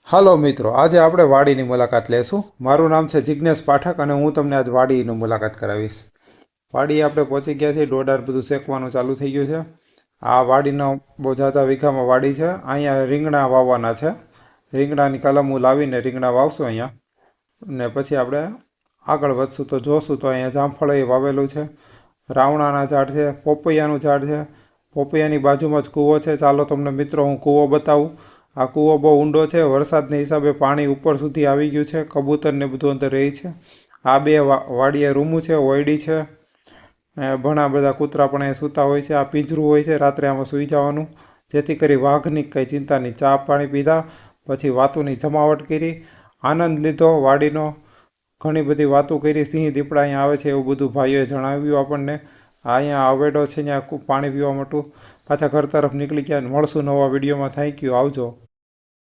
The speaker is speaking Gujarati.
હાલો મિત્રો, આજે આપણે વાડીની મુલાકાત લેશું। મારું નામ છે જિગ્નેશ પાઠક અને હું તમને આજ વાડીની મુલાકાત કરાવીશ। વાડી આપણે પહોંચી ગયા છીએ। ડોડાર બધું શેકવાનું ચાલુ થઈ ગયું છે। આ વાડીનો બહુ ઝાઝા વીઘામાં વાડી છે। અહીંયા રીંગણા વાવવાના છે। રીંગણાની કલમ હું લાવીને રીંગણા વાવશું અહીંયા ને પછી આપણે આગળ વધશું તો જોશું તો અહીંયા જામફળ એ વાવેલું છે। રાવણાના ઝાડ છે, પોપૈયાનું ઝાડ છે। પોપૈયાની બાજુમાં જ કૂવો છે। ચાલો તમને મિત્રો હું કૂવો બતાવું। આ કૂવો બહુ ઊંડો છે। વરસાદને હિસાબે પાણી ઉપર સુધી આવી ગયું છે। કબૂતર ને બધું અંદર રહે છે। આ બે વાડીએ રૂમું છે, ઓયડી છે। ઘણા બધા કૂતરા પણ અહીંયા સૂતા હોય છે। આ પિંજરું હોય છે, રાત્રે આમાં સૂઈ જવાનું જેથી કરી વાઘની કંઈ ચિંતા નહીં। ચા પાણી પીધા પછી વાતુની જમાવટ કરી, આનંદ લીધો વાડીનો। ઘણી બધી વાતો કરી। સિંહ દીપડા અહીંયા આવે છે એવું બધું ભાઈઓએ જણાવ્યું આપણને। અહીંયા આવેડો છે ત્યાં પાણી પીવા માટે પાછા ઘર તરફ નીકળી ગયા। મળશું નવા વિડીયોમાં। થેન્ક યુ, આવજો।